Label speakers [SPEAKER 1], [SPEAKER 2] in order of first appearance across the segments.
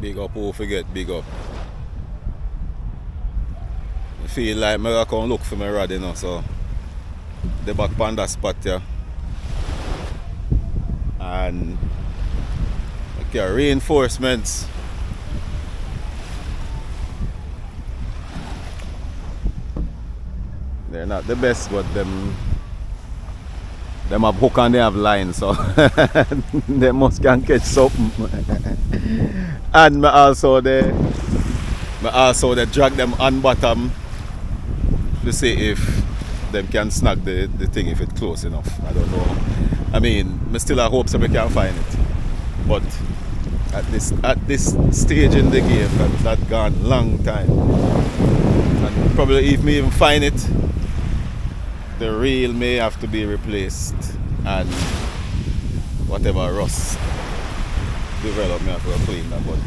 [SPEAKER 1] Big up who forget, big up. I feel like I can look for my rod, you know, so the back panda spot here. And okay, reinforcements. They're not the best, but them have hook and they have line, so they must can catch something. And also they drag them on bottom to see if them can snag the thing if it's close enough. I don't know. I mean, I still have hopes that we can find it. But at this stage in the game, that gone long time. And probably if me even find it, the reel may have to be replaced and whatever rust develop, may have to clean that. But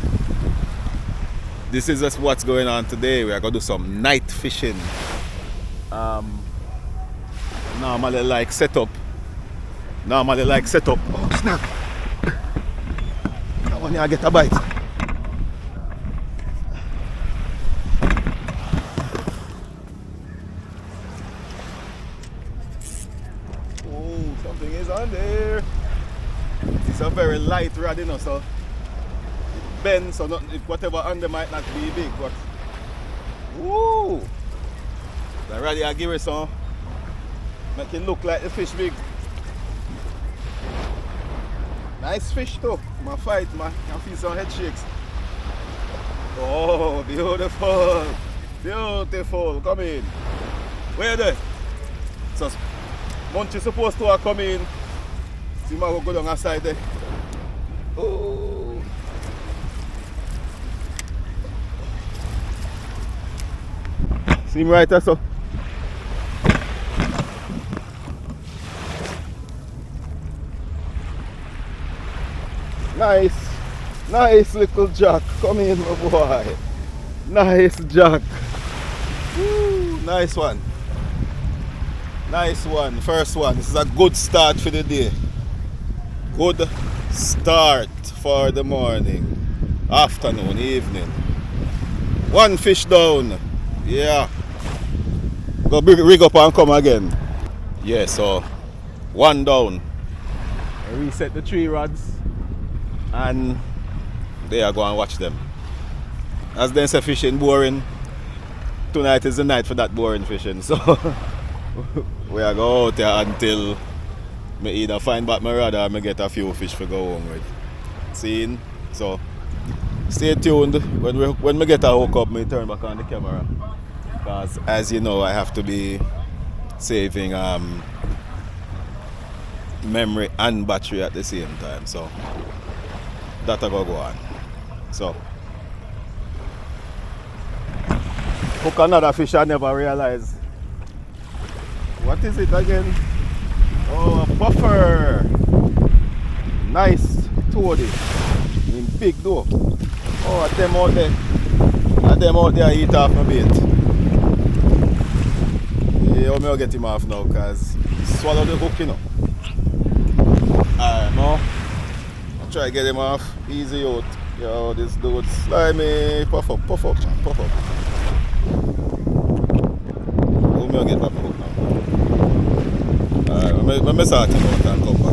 [SPEAKER 1] this is just what's going on today. We are going to do some night fishing. Normally like setup. Oh snap! That one here get a bite. Something is on there. It's a very light rod, you know, so it bends, so whatever under might not be big, but woo! The rod I give it some, make it look like the fish big. Nice fish too. My fight, man. Can feel some head shakes. Oh, beautiful, beautiful. Come in. Where there? So Munch is supposed to come in. See my go down outside there. Oh. See him right there, so. Nice little jack. Come in, my boy. Nice jack. Woo, nice one. Nice one, first one. This is a good start for the day. Good start for the morning, afternoon, evening. One fish down. Yeah. Go rig up and come again. Yeah, so one down. I reset the 3 rods and they are going to watch them. As they say, fishing boring. Tonight is the night for that boring fishing. So we are going out there until I either find back my rod or I get a few fish to go home with. Seeing? So stay tuned. When we get a hook up, I turn back on the camera. Because as you know, I have to be saving memory and battery at the same time. So that'll go on. So hook another fish I never realized. What is it again? Oh, a buffer. Nice toady. In big though. Oh, them out there eat off my bait. Yeah, I'll get him off now because swallow the hook, you know. Alright, now I'll try to get him off. Easy out. Yo, this dude slimy. Puff up. I'll get back hook now. Alright, let me start him out and come back.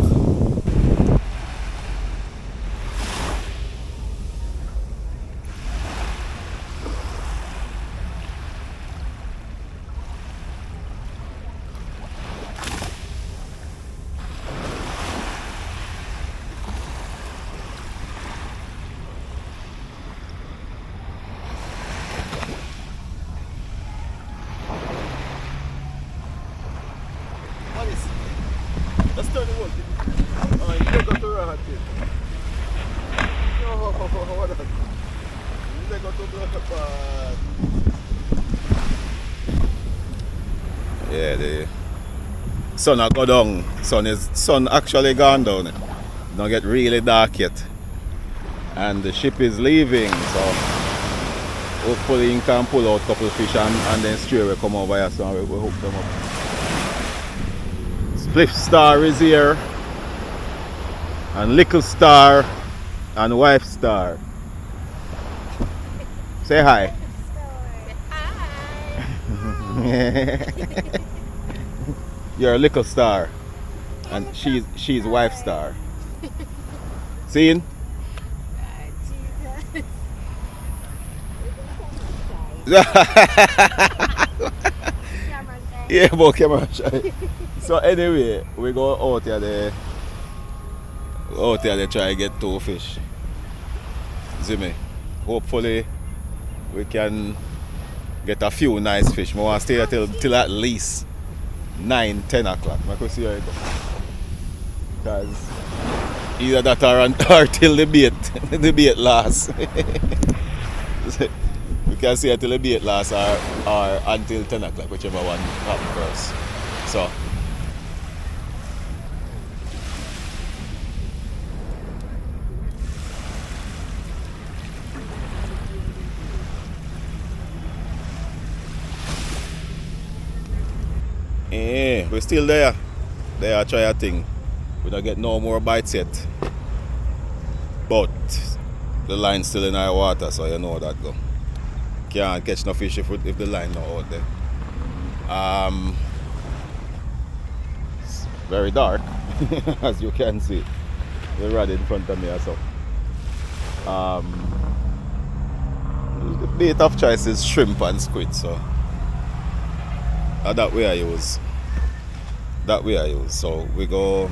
[SPEAKER 1] Let's turn the one. Oh, you got to run it. Oh, what is it? You got to blow. Yeah, the sun will go down. Sun actually gone down. It don't get really dark yet. And the ship is leaving, so hopefully you can pull out a couple of fish and then straight will come over here, so we'll hook them up. Spliff Star is here, and Little Star and Wife Star. Say hi. You're a little star. And she's wife star. Seeing? Yeah, but camera shy. So anyway, we go out here they try to get 2 fish. See me? Hopefully we can get a few nice fish. I want to stay here till at least 9-10 o'clock. I can see how it goes. Because either that or till the bait lasts. We can see until the bait lasts or until 10 o'clock, whichever one happens first. So yeah, we're still there. They are trying a thing. We don't get no more bites yet. But the line's still in our water, so you know how that go. Can't catch no fish if the line not out there. It's very dark, as you can see. The rod in front of me also. The bait of choice is shrimp and squid, so that way I use. So we go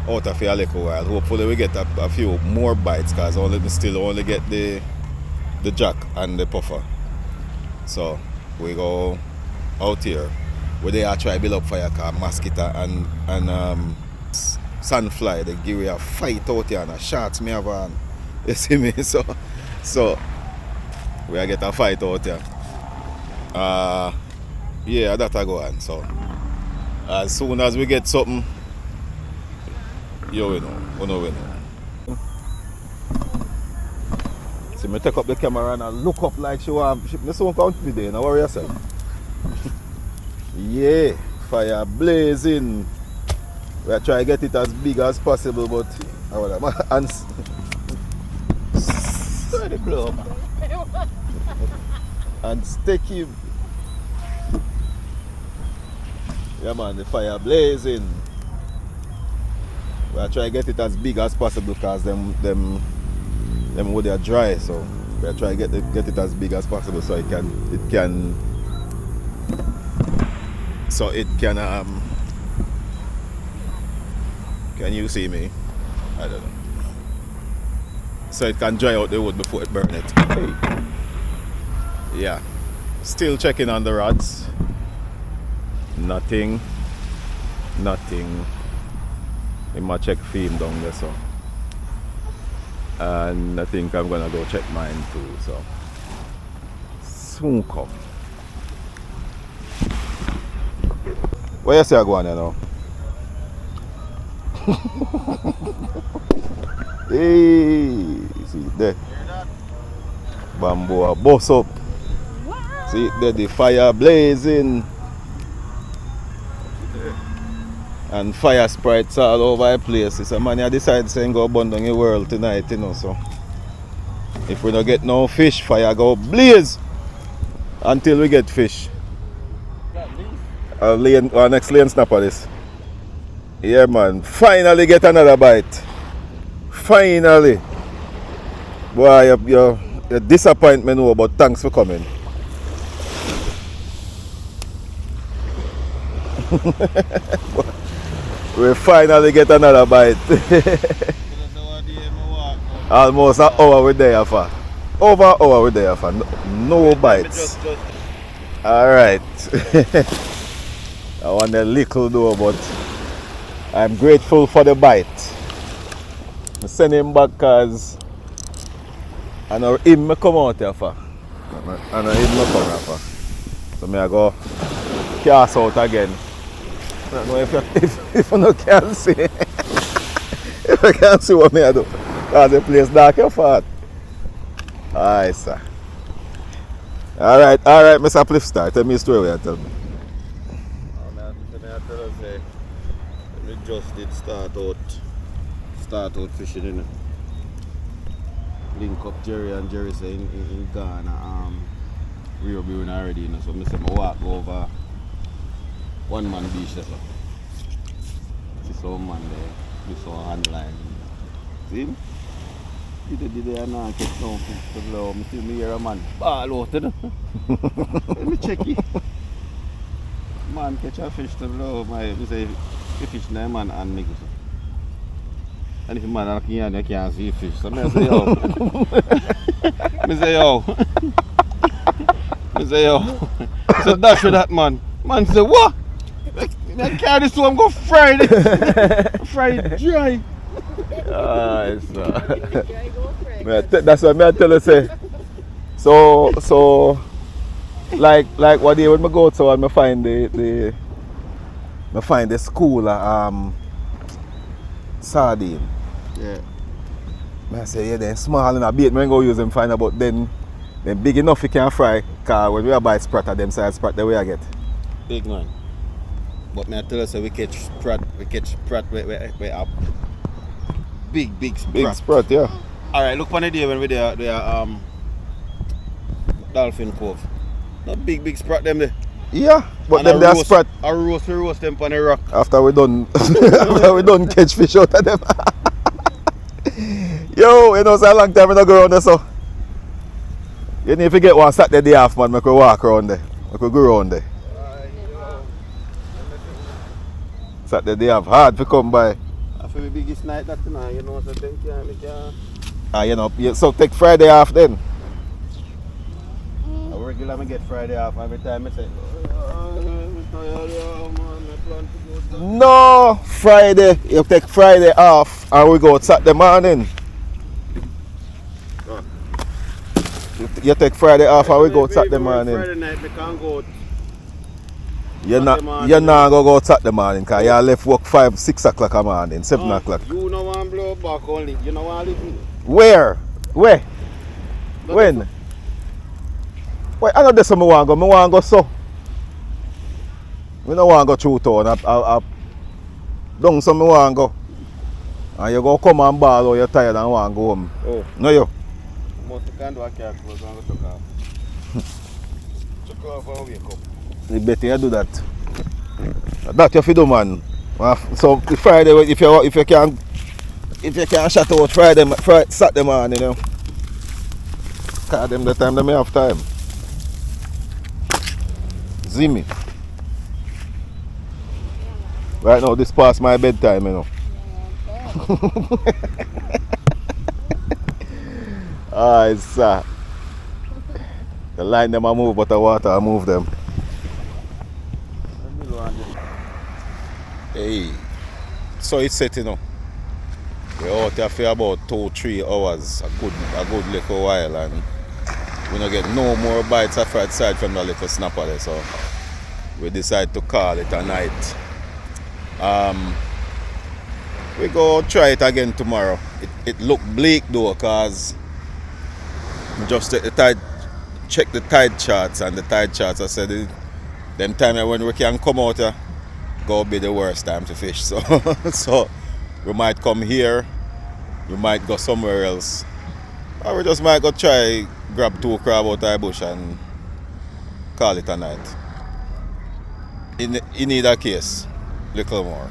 [SPEAKER 1] out of here a little while. Hopefully we get a few more bites, because we still only get the jack and the puffer. So we go out here where they are trying to build up fire, car mosquito and sandfly. They give you a fight out here and a shots me have on. You see me? So we are get a fight out here. Yeah, that I go on. So as soon as we get something, you know. See me take up the camera and look up like she want. She soon come to me there, don't worry yourself. Yeah, fire blazing. We are trying to get it as big as possible, but and sorry, blow up. And stick him. Yeah man, the fire blazing. We are trying to get it as big as possible, because them wood are dry, so we are trying to get it as big as possible so it can can you see me? I don't know. So it can dry out the wood before it burn it. Hey. Yeah. Still checking on the rods. Nothing. I might check film down there, so. And I think I'm gonna go check mine too, so soon come. Where you say I go on there now? Hey, see it there. Bamboo a bust up. See it there, the fire blazing. And fire sprites all over the place. It's a man who decides to go burn down the world tonight, so if we don't get no fish, fire go blaze until we get fish. Our next lane snapper this. Yeah man, finally get another bite. Finally. Boy, your disappointment over, but thanks for coming. We finally get another bite. Almost an hour we're there for. Over an hour we're there for. No bites. Alright. I want a little though, but I'm grateful for the bite. I send him back because I know him come out here for. I know him not come here for. So I go cast out again. I don't know if you can see. If I can't see what I do. Because the place dark your fault. Alright, sir. Alright, Mr. Cliffstar. Tell me a story where you tell me.
[SPEAKER 2] I tell us, we just did start out fishing, link up Jerry and Jerry say in Ghana, Rio Brewing already, you know, so I say I walk over one man beach there. See some man there, do some handline. See him? He did there and now catch no fish to the low. I see me hear a man ball out you know. Let me check it. Man catch a fish to the low, I say the fish there man and me go. And if a man look in you can't see fish. So I say yo. I say yo. I say yo. So dash with that man. Man say what? I carry this one go fry it. Fry it dry.
[SPEAKER 1] That's what I tell you say. So like one day when I go to and I find the school sardine.
[SPEAKER 2] Yeah.
[SPEAKER 1] I say yeah, then small and a bait I go use them fine, but then big enough you can fry. Cause when we buy sprat them size sprat the way I get.
[SPEAKER 2] Big man. But I tell you so we catch sprat we up. Big sprat.
[SPEAKER 1] Big sprat, yeah.
[SPEAKER 2] Alright, look on the day when we there Dolphin Cove. Not big sprat them there.
[SPEAKER 1] Yeah, but
[SPEAKER 2] and
[SPEAKER 1] them they are sprat.
[SPEAKER 2] We roast them on the rock.
[SPEAKER 1] After we done catch fish out of them. Yo, you know it's a long time I don't go around there so. You need to get one Saturday off man, I could walk around there. I could go around there. Saturday off hard to come by.
[SPEAKER 2] After the biggest night that you know, so then can.
[SPEAKER 1] You know, so take Friday off then.
[SPEAKER 2] I regularly get Friday off every time I say,
[SPEAKER 1] No, Friday, you take Friday off and we go Saturday morning. You take Friday off and we go Saturday morning.
[SPEAKER 2] Friday night we can't go.
[SPEAKER 1] You're not going to go Saturday morning because you left work 5, 6 o'clock in the morning, 7 o'clock.
[SPEAKER 2] You know want to blow back only. You know want to live.
[SPEAKER 1] Where? When? Wait, I know this one I want to go. I want to go so. I don't want to go through town. Don't so I want to go. And you go come and ball or you're tired and want to go home.
[SPEAKER 2] Oh.
[SPEAKER 1] No you?
[SPEAKER 2] Most you can do a cat was going to take off. Take off and wake up.
[SPEAKER 1] You better you do that. That you have to do man. So Friday if you can shut out Friday Saturday morning, you know. Cause them the time they may have time. See me. Right now this past my bedtime, you know. It's the line them I move but the water I move them. Hey, so it's set, you know. We're out here for about 2-3 hours, a good little while, and we don't get no more bites aside from the little snapper there, so we decide to call it a night. We go try it again tomorrow. It look bleak though, cause just check the tide charts, and the tide charts I said them time when we can come out here go be the worst time to fish. So so we might come here, we might go somewhere else, or we just might go try grab 2 crab out of the bush and call it a night. In either case, little more.